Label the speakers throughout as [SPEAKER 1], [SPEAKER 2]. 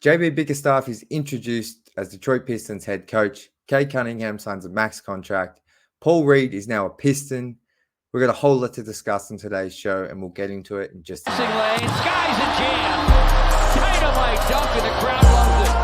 [SPEAKER 1] JB Bickerstaff is introduced as Detroit Pistons head coach. Cade Cunningham signs a max contract. Paul Reed is now a Piston. We've got a whole lot to discuss on today's show, and we'll get into it in just a minute.
[SPEAKER 2] Lane, Sky's a jam. Dynamite dunk, and the crowd loves it.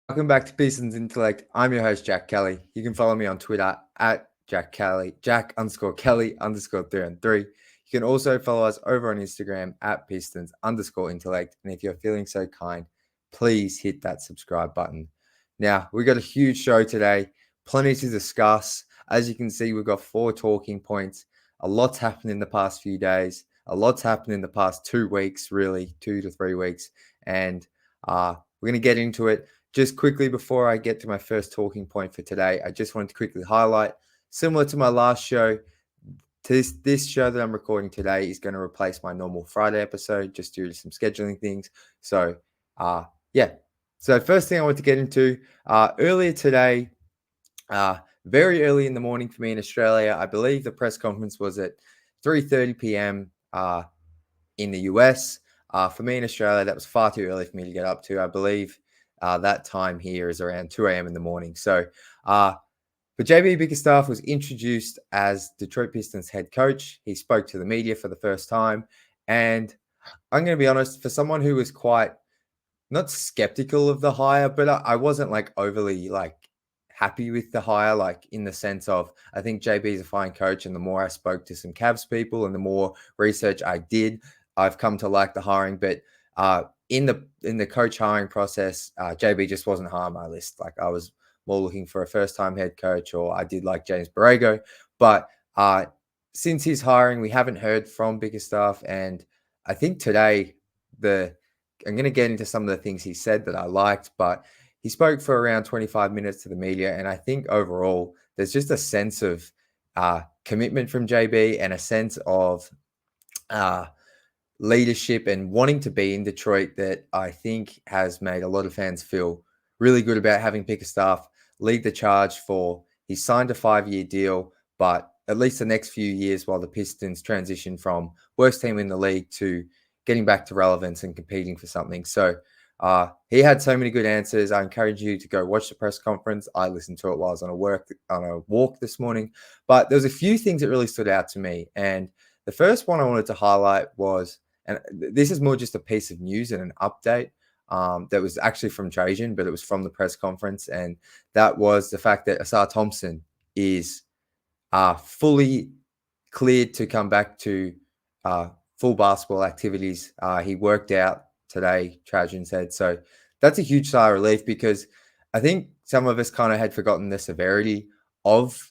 [SPEAKER 1] Welcome back to Pistons Intellect. I'm your host, Jack Kelly. You can follow me on Twitter at Jack Kelly, Jack_Kelly_313. You can also follow us over on Instagram at Pistons_Intellect. And if you're feeling so kind, please hit that subscribe button. Now, we've got a huge show today, plenty to discuss. As you can see, we've got 4 talking points. A lot's happened in the past few days. A lot's happened in the past 2 weeks, really, 2 to 3 weeks. And we're going to get into it. Just quickly before I get to my first talking point for today, I just wanted to quickly highlight, similar to my last show, this show that I'm recording today is going to replace my normal Friday episode just due to some scheduling things. So, So first thing I want to get into, earlier today, very early in the morning for me in Australia, I believe the press conference was at 3:30 p.m. In the US. For me in Australia, that was far too early for me to get up to. I believe that time here is around 2 a.m. in the morning. So, but JB Bickerstaff was introduced as Detroit Pistons head coach. He spoke to the media for the first time. And I'm going to be honest, for someone who was quite not skeptical of the hire, but I wasn't overly happy with the hire, in the sense of I think JB is a fine coach. And the more I spoke to some Cavs people and the more research I did, I've come to like the hiring. But in the coach hiring process, JB just wasn't high on my list. I was more looking for a first-time head coach, or I did like James Borrego. But since his hiring, we haven't heard from Bickerstaff. And I think today, I'm going to get into some of the things he said that I liked, but he spoke for around 25 minutes to the media. And I think overall, there's just a sense of commitment from JB and a sense of leadership and wanting to be in Detroit that I think has made a lot of fans feel really good about having Bickerstaff lead the charge he's signed a 5-year deal, but at least the next few years while the Pistons transition from worst team in the league to getting back to relevance and competing for something. So he had so many good answers. I encourage you to go watch the press conference. I listened to it while I was on a walk this morning, but there was a few things that really stood out to me. And the first one I wanted to highlight was, and this is more just a piece of news and an update that was actually from Trajan, but it was from the press conference. And that was the fact that Asar Thompson is fully cleared to come back to full basketball activities. He worked out today, Trajan said. So that's a huge sigh of relief, because I think some of us kind of had forgotten the severity of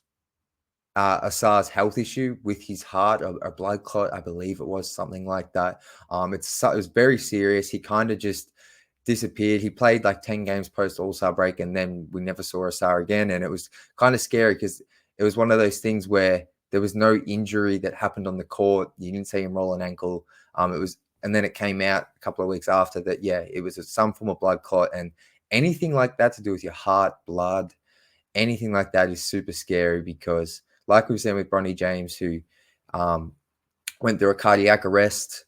[SPEAKER 1] Asar's health issue with his heart, a blood clot, I believe it was, something like that. It was very serious. He kind of just disappeared. He played 10 games post All-Star break, and then we never saw Asar again. And it was kind of scary because it was one of those things where there was no injury that happened on the court. You didn't see him roll an ankle. And then it came out a couple of weeks after that, it was some form of blood clot, and anything like that to do with your heart, blood, anything like that is super scary, because like we've seen with Bronny James, who went through a cardiac arrest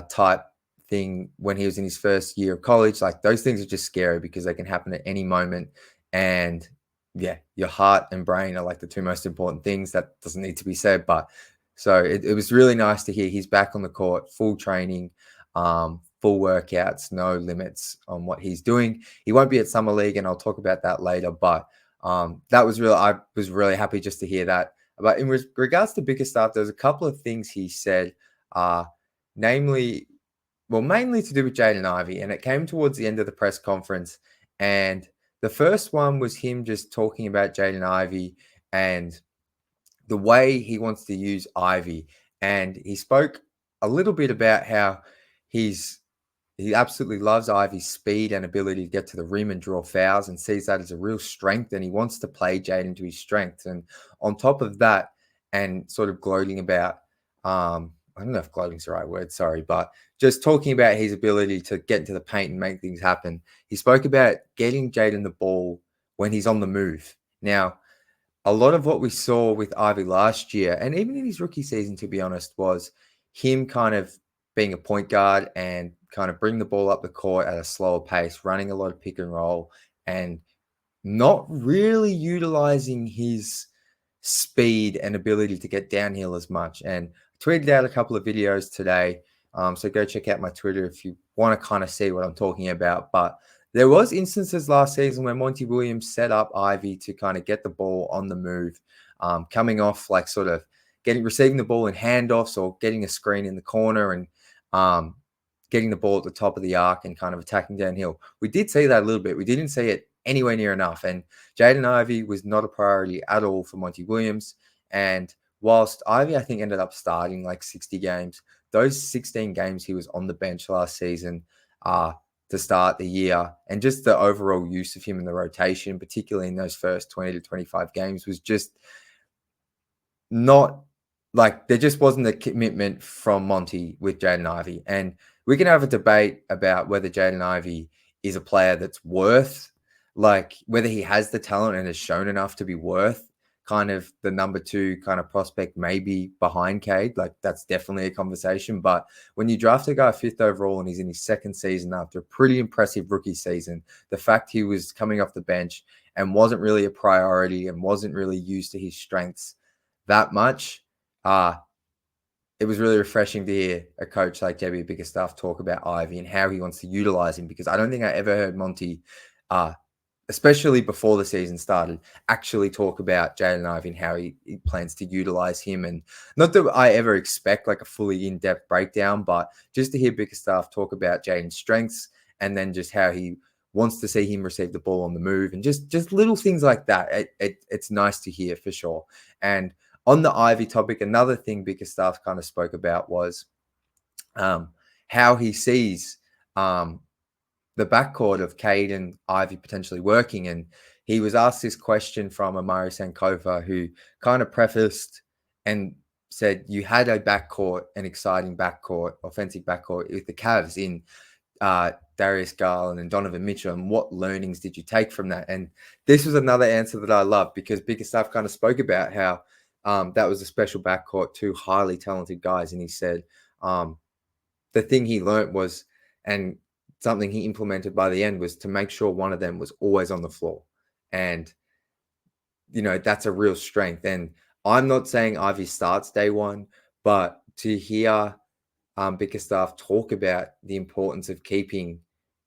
[SPEAKER 1] type thing when he was in his first year of college. Those things are just scary because they can happen at any moment. And your heart and brain are the 2 most important things. That doesn't need to be said. But so it was really nice to hear he's back on the court, full training, full workouts, no limits on what he's doing. He won't be at Summer League, and I'll talk about that later. But I was really happy just to hear that. But in regards to Bickerstaff, there's a couple of things he said, mainly to do with Jaden Ivy. And it came towards the end of the press conference. And the first one was him just talking about Jaden Ivy and the way he wants to use Ivy. And he spoke a little bit about how he absolutely loves Ivy's speed and ability to get to the rim and draw fouls, and sees that as a real strength, and he wants to play Jaden to his strengths. And on top of that, and sort of gloating about, I don't know if gloating is the right word, sorry, but just talking about his ability to get into the paint and make things happen. He spoke about getting Jaden the ball when he's on the move. Now, a lot of what we saw with Ivy last year, and even in his rookie season, to be honest, was him kind of being a point guard and kind of bring the ball up the court at a slower pace, running a lot of pick and roll, and not really utilizing his speed and ability to get downhill as much. And I tweeted out a couple of videos today. So go check out my Twitter if you want to kind of see what I'm talking about. But there was instances last season where Monty Williams set up Ivy to kind of get the ball on the move, coming off like sort of receiving the ball in handoffs or getting a screen in the corner and getting the ball at the top of the arc and kind of attacking downhill. We did see that a little bit. We didn't see it anywhere near enough. And Jaden Ivey was not a priority at all for Monty Williams. And whilst Ivey, I think, ended up starting like 60 games, those 16 games he was on the bench last season to start the year, and just the overall use of him in the rotation, particularly in those first 20 to 25 games, was just not like there just wasn't a commitment from Monty with Jaden Ivey. And we can have a debate about whether Jaden Ivey is a player that's worth, like whether he has the talent and has shown enough to be worth kind of the number 2 kind of prospect, maybe behind Cade. Like that's definitely a conversation. But when you draft a guy 5th overall and he's in his 2nd season after a pretty impressive rookie season, the fact he was coming off the bench and wasn't really a priority and wasn't really used to his strengths that much, it was really refreshing to hear a coach like JB Bickerstaff talk about Ivy and how he wants to utilize him, because I don't think I ever heard Monty, especially before the season started, actually talk about Jaden Ivey and how he plans to utilize him. And not that I ever expect like a fully in-depth breakdown, but just to hear Bickerstaff talk about Jaden's strengths and then just how he wants to see him receive the ball on the move and just little things like that. It's nice to hear for sure. And on the Ivy topic, another thing Bickerstaff kind of spoke about was how he sees the backcourt of Cade and Ivy potentially working. And he was asked this question from Amari Sankova, who kind of prefaced and said, you had a backcourt, an exciting backcourt, offensive backcourt with the Cavs in Darius Garland and Donovan Mitchell, and what learnings did you take from that? And this was another answer that I love, because Bickerstaff kind of spoke about how that was a special backcourt, 2 highly talented guys. And he said the thing he learned was, and something he implemented by the end, was to make sure one of them was always on the floor. And, you know, that's a real strength. And I'm not saying Ivy starts day one, but to hear Bickerstaff talk about the importance of keeping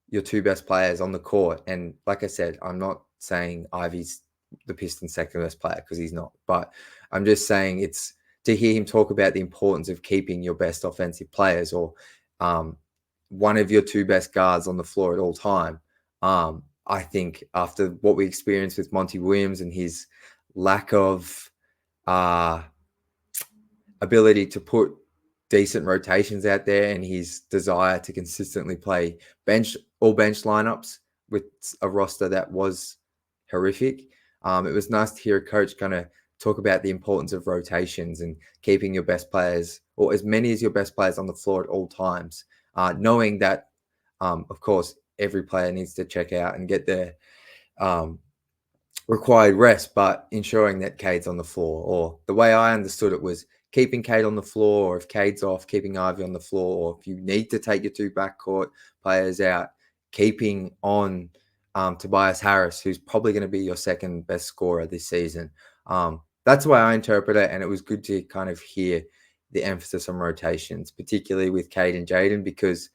[SPEAKER 1] your 2 best players on the court. And like I said, I'm not saying Ivy's the Pistons' 2nd best player, because he's not. But I'm just saying it's to hear him talk about the importance of keeping your best offensive players, or one of your 2 best guards on the floor at all time. I think after what we experienced with Monty Williams and his lack of ability to put decent rotations out there, and his desire to consistently play all bench lineups with a roster that was horrific, it was nice to hear a coach kind of talk about the importance of rotations and keeping your best players, or as many as your best players, on the floor at all times, knowing that, of course, every player needs to check out and get their required rest, but ensuring that Cade's on the floor. Or the way I understood it was keeping Cade on the floor, or if Cade's off, keeping Ivy on the floor, or if you need to take your 2 backcourt players out, keeping on Tobias Harris, who's probably going to be your 2nd best scorer this season. That's the way I interpret it. And it was good to kind of hear the emphasis on rotations, particularly with Cade and Jaden, because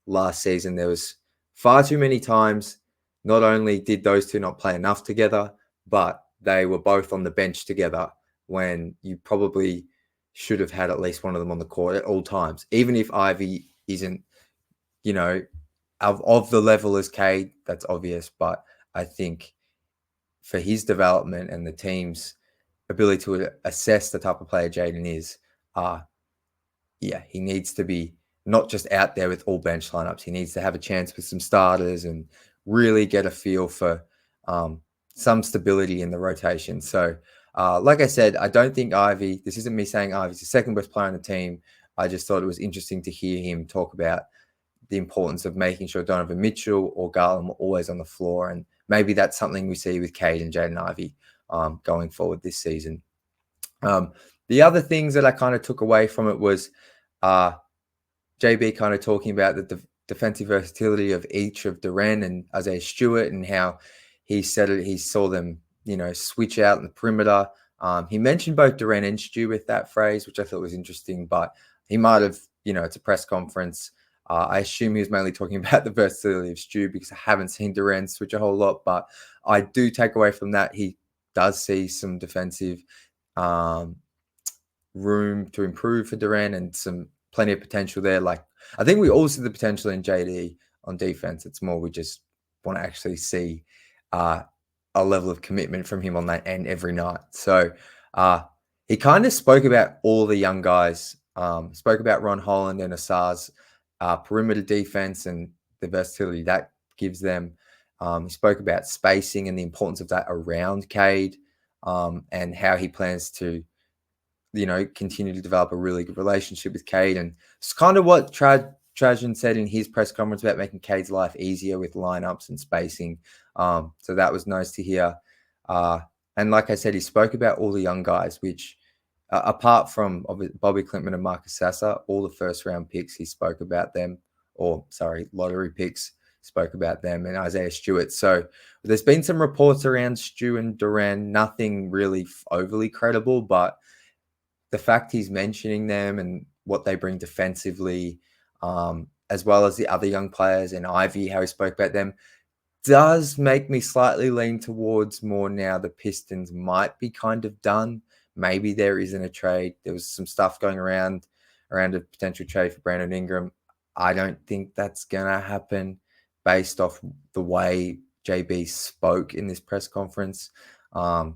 [SPEAKER 1] last season there was far too many times, not only did those 2 not play enough together, but they were both on the bench together when you probably should have had at least one of them on the court at all times. Even if Ivy isn't, you know, of the level as Cade, that's obvious. But I think for his development and the team's ability to assess the type of player Jaden is, he needs to be not just out there with all bench lineups. He needs to have a chance with some starters and really get a feel for some stability in the rotation. So, like I said, I don't think Ivy, this isn't me saying Ivy's the 2nd best player on the team. I just thought it was interesting to hear him talk about the importance of making sure Donovan Mitchell or Garland were always on the floor. And maybe that's something we see with Cade and Jaden Ivey going forward this season. The other things that I kind of took away from it was JB kind of talking about the defensive versatility of each of Duren and Isaiah Stewart, and how he said it, he saw them, switch out in the perimeter. He mentioned both Duren and Stu with that phrase, which I thought was interesting, but he might have, it's a press conference. I assume he was mainly talking about the versatility of Stu, because I haven't seen Duren switch a whole lot, but I do take away from that he does see some defensive room to improve for Duren and some plenty of potential there. Like, I think we all see the potential in JD on defense. It's more we just want to actually see a level of commitment from him on that end every night. So he kind of spoke about all the young guys, spoke about Ron Holland and Asar's perimeter defense and the versatility that gives them. He spoke about spacing and the importance of that around Cade, and how he plans to continue to develop a really good relationship with Cade. And it's kind of what Trajan said in his press conference about making Cade's life easier with lineups and spacing. So that was nice to hear. And like I said, he spoke about all the young guys, which apart from Bobby Klintman and Marcus Sasser, all the first round picks, he spoke about them, lottery picks, spoke about them, and Isaiah Stewart. So there's been some reports around Stu and Duren, nothing really overly credible, but the fact he's mentioning them and what they bring defensively, as well as the other young players and Ivy, how he spoke about them, does make me slightly lean towards more now the Pistons might be kind of done. Maybe there isn't a trade. There was some stuff going around a potential trade for Brandon Ingram. I don't think that's going to happen based off the way JB spoke in this press conference, and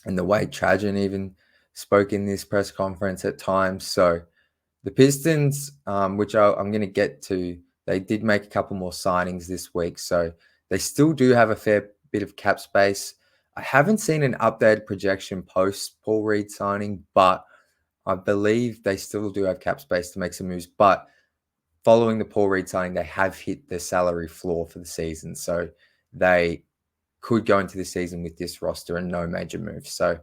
[SPEAKER 1] the way Trajan even spoke in this press conference at times. So the Pistons, which I'm going to get to, they did make a couple more signings this week. So they still do have a fair bit of cap space. I haven't seen an updated projection post Paul Reed signing, but I believe they still do have cap space to make some moves. But following the Paul Reed signing, they have hit the salary floor for the season. So they could go into the season with this roster and no major moves. So,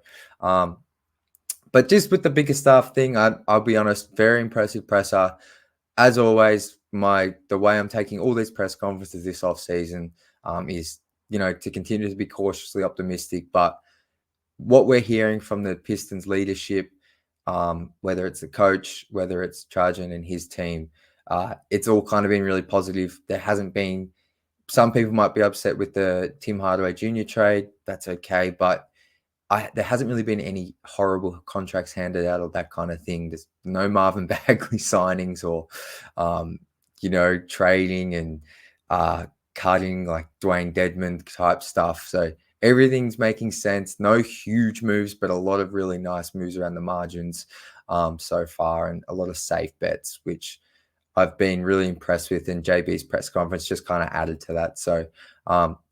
[SPEAKER 1] but just with the bigger stuff thing, I'll be honest, very impressive presser. As always, the way I'm taking all these press conferences this offseason is, to continue to be cautiously optimistic. But what we're hearing from the Pistons leadership, whether it's the coach, whether it's Trajan and his team, it's all kind of been really positive. There hasn't been, some people might be upset with the Tim Hardaway Jr. trade. That's okay. But there hasn't really been any horrible contracts handed out or that kind of thing. There's no Marvin Bagley signings or, trading and cutting like Dwayne Dedman type stuff. So everything's making sense. No huge moves, but a lot of really nice moves around the margins so far, and a lot of safe bets, which I've been really impressed with. And JB's press conference just kind of added to that. So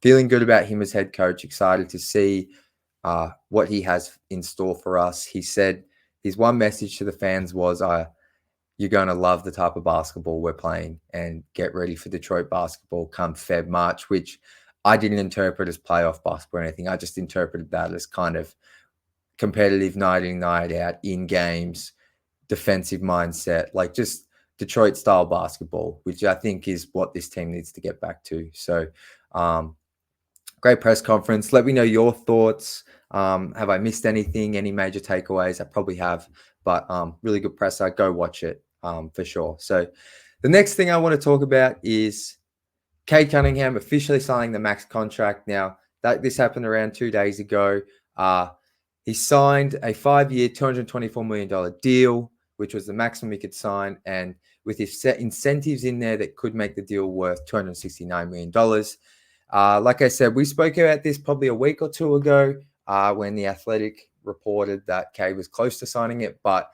[SPEAKER 1] feeling good about him as head coach, excited to see what he has in store for us. He said his one message to the fans was, you're going to love the type of basketball we're playing and get ready for Detroit basketball come Feb, March, which I didn't interpret as playoff basketball or anything. I just interpreted that as kind of competitive night in, night out, in games, defensive mindset, like just Detroit style basketball, which I think is what this team needs to get back to. So great press conference. Let me know your thoughts. Have I missed anything? Any major takeaways? I probably have, but really good presser. Go watch it for sure. So the next thing I want to talk about is Cade Cunningham officially signing the max contract. Now, this happened around 2 days ago. He signed a 5-year, $224 million deal, which was the maximum he could sign, and with his set incentives in there that could make the deal worth $269 million. Like I said, we spoke about this probably a week or two ago when The Athletic reported that Cade was close to signing it, but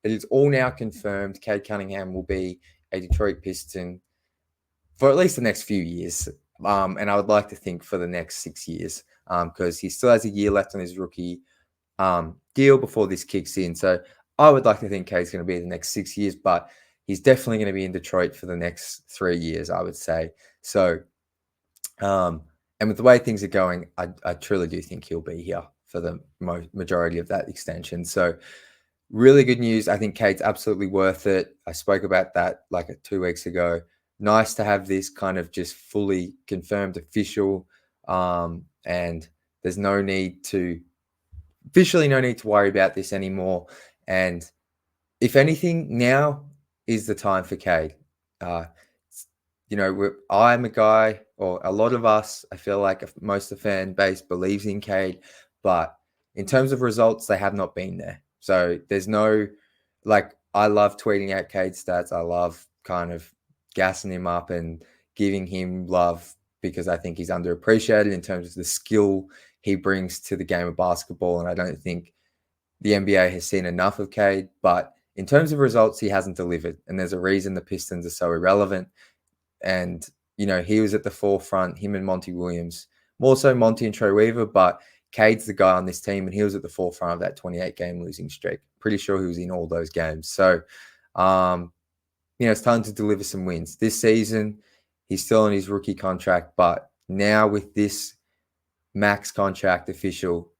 [SPEAKER 1] it is all now confirmed. Cade Cunningham will be a Detroit Piston for at least the next few years, and I would like to think for the next 6 years, because he still has a year left on his rookie deal before this kicks in. So I would like to think Cade's going to be the next 6 years, but he's definitely going to be in Detroit for the next 3 years, I would say. So, and And with the way things are going, I truly do think he'll be here for the majority of that extension. So really good news. I think Cade's absolutely worth it. I spoke about that like 2 weeks ago. Nice to have this kind of just fully confirmed official. And there's no need to worry about this anymore. And if anything, now is the time for Cade. Uh, I'm a guy, or a lot of us, I feel like most of the fan base believes in Cade, but in terms of results, they have not been there. So there's no, I love tweeting out Cade stats. I love kind of gassing him up and giving him love because I think he's underappreciated in terms of the skill he brings to the game of basketball. And I don't think the NBA has seen enough of Cade, but in terms of results, he hasn't delivered. And there's a reason the Pistons are so irrelevant. And, he was at the forefront, him and Monty Williams, more so Monty and Trey Weaver, but Cade's the guy on this team, and he was at the forefront of that 28-game losing streak. Pretty sure he was in all those games. So, it's time to deliver some wins. This season, he's still on his rookie contract, but now with this max contract official,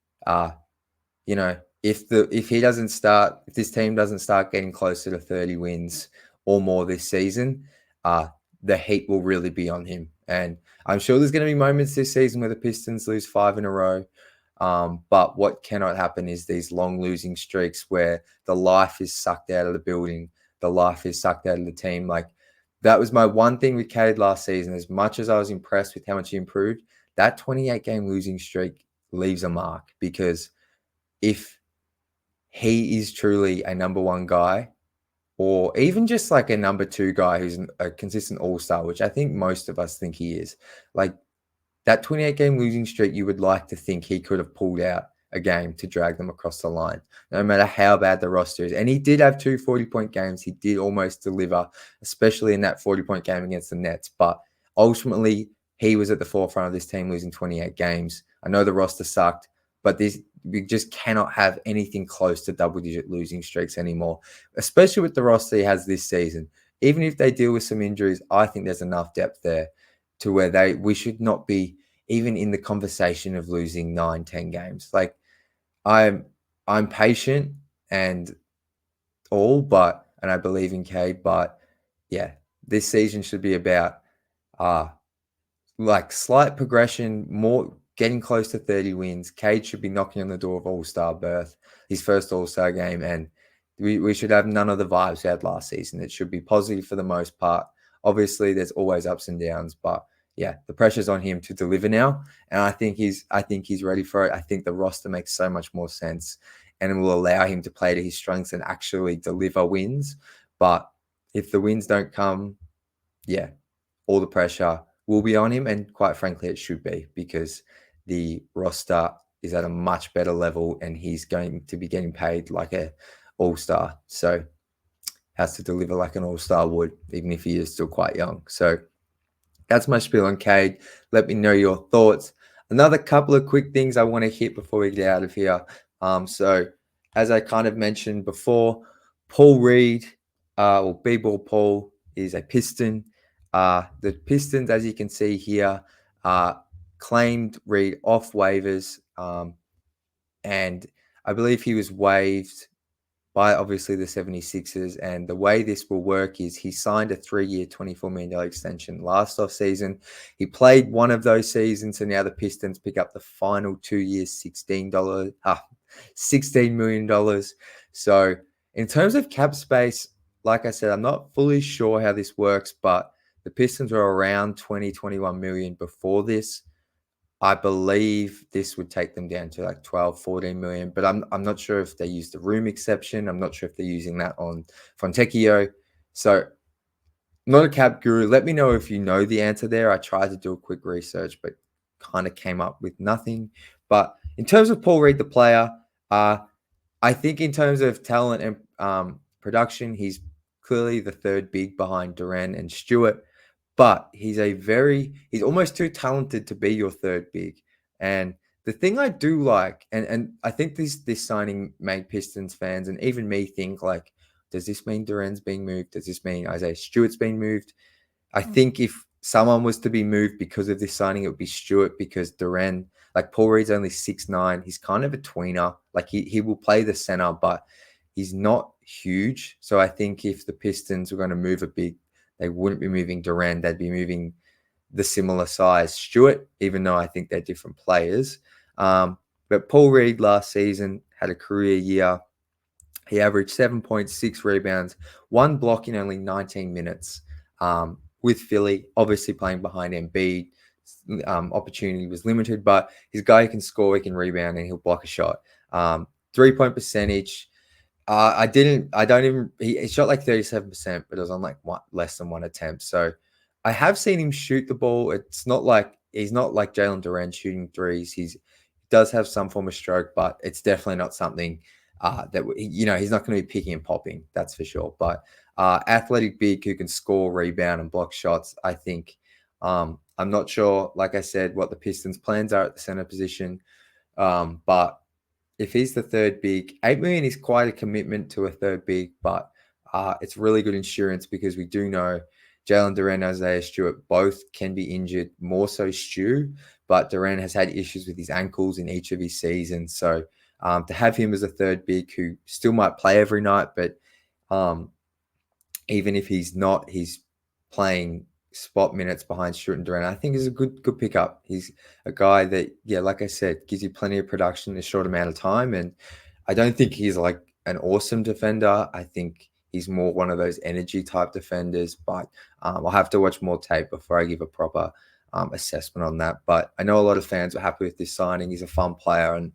[SPEAKER 1] if this team doesn't start getting closer to 30 wins or more this season, the heat will really be on him. And I'm sure there's going to be moments this season where the Pistons lose 5 in a row. But what cannot happen is these long losing streaks where the life is sucked out of the building, the life is sucked out of the team. Like, that was my one thing with Cade last season. As much as I was impressed with how much he improved, that 28-game losing streak leaves a mark, because if he is truly a number one guy, or even just like a number two guy who's a consistent all-star, which I think most of us think he is, like that 28-game losing streak, you would like to think he could have pulled out a game to drag them across the line, no matter how bad the roster is. And he did have 2 40-point games. He did almost deliver, especially in that 40-point game against the Nets. But ultimately, he was at the forefront of this team losing 28 games. I know the roster sucked, but we just cannot have anything close to double-digit losing streaks anymore, especially with the roster he has this season. Even if they deal with some injuries, I think there's enough depth there to where we should not be even in the conversation of losing 9-10 games. Like, I'm patient and I believe in Cade, but yeah, this season should be about slight progression, more getting close to 30 wins. Cade should be knocking on the door of All-Star berth, his first All-Star game, and we should have none of the vibes we had last season. It should be positive for the most part. Obviously, there's always ups and downs, but yeah, the pressure's on him to deliver now, and I think he's ready for it. I think the roster makes so much more sense, and it will allow him to play to his strengths and actually deliver wins. But if the wins don't come, yeah, all the pressure will be on him, and quite frankly, it should be, because the roster is at a much better level, and he's going to be getting paid like a all-star. So has to deliver like an all-star would, even if he is still quite young. So that's my spiel on Cade. Let me know your thoughts. Another couple of quick things I want to hit before we get out of here. So as I kind of mentioned before, Paul Reed, or B-Ball Paul, is a Piston. The Pistons, as you can see here, claimed Reed off waivers, and I believe he was waived by obviously the 76ers. And the way this will work is he signed a 3-year, $24 million extension last offseason. He played one of those seasons, and now the Pistons pick up the final 2 years, $16 million. So in terms of cap space, like I said, I'm not fully sure how this works, but the Pistons were around 21 million before this. I believe this would take them down to like 12, 14 million, but I'm not sure if they use the room exception. I'm not sure if they're using that on Fontecchio. So not a cap guru. Let me know if you know the answer there. I tried to do a quick research, but kind of came up with nothing. But in terms of Paul Reed, the player, I think in terms of talent and production, he's clearly the third big behind Durant and Stewart. But he's almost too talented to be your third big. And the thing I do like, and I think this signing made Pistons fans and even me think, like, does this mean Durant's being moved? Does this mean Isaiah Stewart's being moved? I think if someone was to be moved because of this signing, it would be Stewart, because Duran, like Paul Reed's only 6'9". He's kind of a tweener. Like he will play the center, but he's not huge. So I think if the Pistons were going to move a big, they wouldn't be moving Duran. They'd be moving the similar size Stewart, even though I think they're different players. But Paul Reed last season had a career year. He averaged 7.6 rebounds, 1 block in only 19 minutes. With Philly, obviously playing behind Embiid, opportunity was limited, but he's a guy who can score, he can rebound, and he'll block a shot. 3-point percentage. He shot like 37%, but it was on like less than one attempt. So I have seen him shoot the ball. It's not like he's not like Jalen Duran shooting threes. He does have some form of stroke, but it's definitely not something that he's not going to be picking and popping. That's for sure. But athletic big who can score, rebound, and block shots. I think I'm not sure, like I said, what the Pistons' plans are at the center position, but if he's the third big, $8 million is quite a commitment to a third big, but it's really good insurance because we do know Jalen Duran and Isaiah Stewart both can be injured, more so Stu, but Duran has had issues with his ankles in each of his seasons. So to have him as a third big who still might play every night, but even if he's not, he's playing spot minutes behind Stewart and Duran, I think is a good pickup. He's a guy that, like I said, gives you plenty of production in a short amount of time. And I don't think he's like an awesome defender. I think he's more one of those energy type defenders, but I'll have to watch more tape before I give a proper assessment on that. But I know a lot of fans were happy with this signing. He's a fun player, and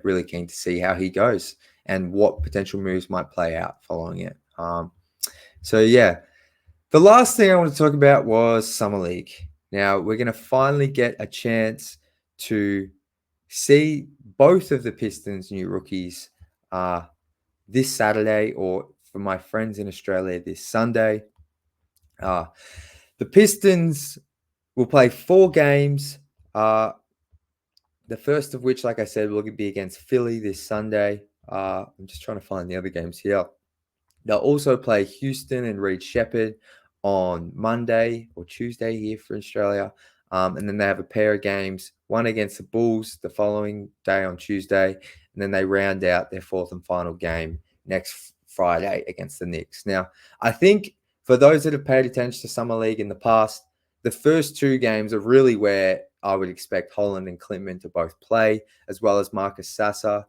[SPEAKER 1] really keen to see how he goes and what potential moves might play out following it. The last thing I want to talk about was Summer League. Now, we're going to finally get a chance to see both of the Pistons' new rookies this Saturday, or for my friends in Australia, this Sunday. The Pistons will play 4 games. The first of which, like I said, will be against Philly this Sunday. I'm just trying to find the other games here. They'll also play Houston and Reed Shepherd on Monday or Tuesday here for Australia. And then they have a pair of games, one against the Bulls the following day on Tuesday. And then they round out their 4th and final game next Friday against the Knicks. Now, I think for those that have paid attention to Summer League in the past, the first 2 games are really where I would expect Holland and Klintman to both play, as well as Marcus Sasser,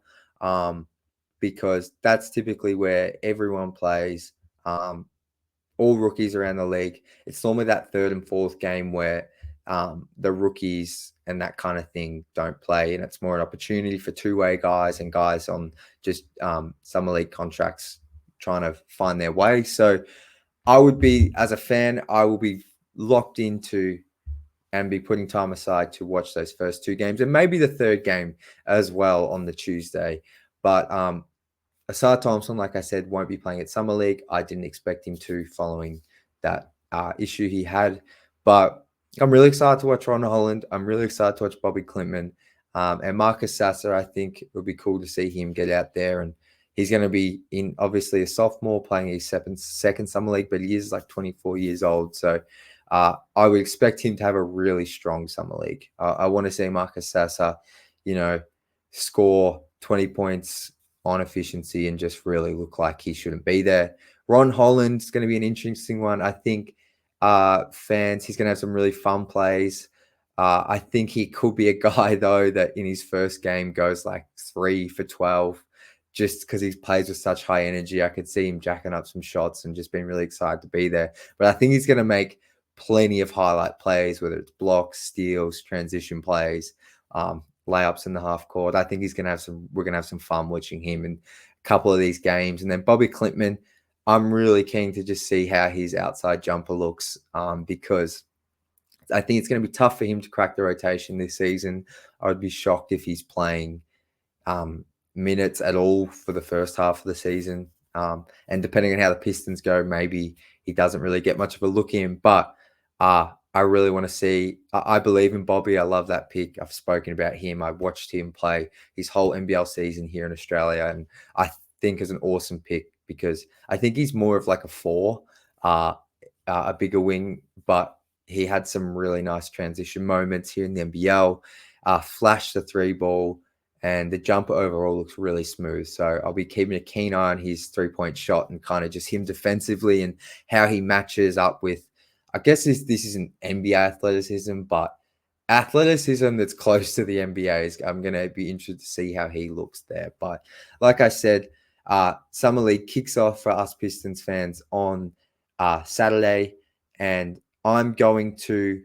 [SPEAKER 1] because that's typically where everyone plays. All rookies around the league. It's normally that 3rd and 4th game where the rookies and that kind of thing don't play, and it's more an opportunity for two-way guys and guys on just Summer League contracts trying to find their way. So I would be, as a fan, I will be locked into and be putting time aside to watch those first 2 games, and maybe the 3rd game as well on the Tuesday. But Asar Thompson, like I said, won't be playing at Summer League. I didn't expect him to following that issue he had. But I'm really excited to watch Ron Holland. I'm really excited to watch Bobby Klintman. And Marcus Sasser, I think it would be cool to see him get out there. And he's going to be in, obviously, a sophomore playing his second Summer League, but he is like 24 years old. So I would expect him to have a really strong Summer League. I want to see Marcus Sasser, score 20 points on efficiency and just really look like he shouldn't be there. Ron Holland's going to be an interesting one. I think fans, he's going to have some really fun plays. I think he could be a guy, though, that in his first game goes like 3 for 12 just because he plays with such high energy. I could see him jacking up some shots and just being really excited to be there. But I think he's going to make plenty of highlight plays, whether it's blocks, steals, transition plays, layups in the half court. I think we're going to have some fun watching him in a couple of these games. And then Bobby Klintman, I'm really keen to just see how his outside jumper looks because I think it's going to be tough for him to crack the rotation this season. I would be shocked if he's playing minutes at all for the first half of the season. And depending on how the Pistons go, maybe he doesn't really get much of a look in. But I really want to see. I believe in Bobby. I love that pick. I've spoken about him. I've watched him play his whole NBL season here in Australia, and I think is an awesome pick because I think he's more of like a 4 a bigger wing, but he had some really nice transition moments here in the NBL. Flashed the three ball, and the jumper overall looks really smooth. So I'll be keeping a keen eye on his 3-point shot and kind of just him defensively and how he matches up with. I guess this isn't NBA athleticism, but athleticism that's close to the NBA. I'm going to be interested to see how he looks there. But like I said, Summer League kicks off for us Pistons fans on Saturday, and I'm going to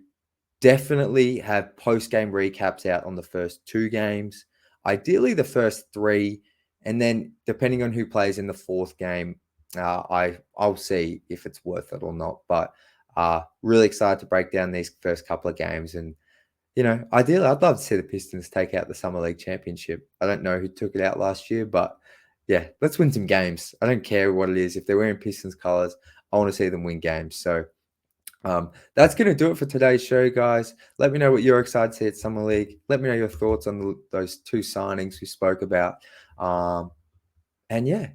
[SPEAKER 1] definitely have post-game recaps out on the first 2 games, ideally the first 3, and then depending on who plays in the 4th game, I'll see if it's worth it or not. But really excited to break down these first couple of games. And ideally, I'd love to see the Pistons take out the Summer League championship. I don't know who took it out last year, but yeah, let's win some games. I don't care what it is. If they're wearing Pistons colors, I want to see them win games. So that's going to do it for today's show, guys. Let me know what you're excited to see at Summer League. Let me know your thoughts on those 2 signings we spoke about. And yeah,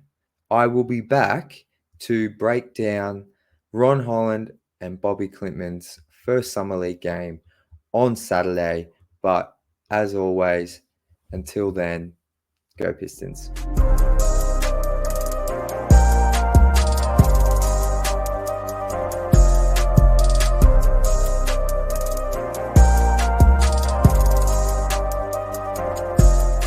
[SPEAKER 1] I will be back to break down Ron Holland and Bobby Clintman's first Summer League game on Saturday. But as always, until then, go Pistons.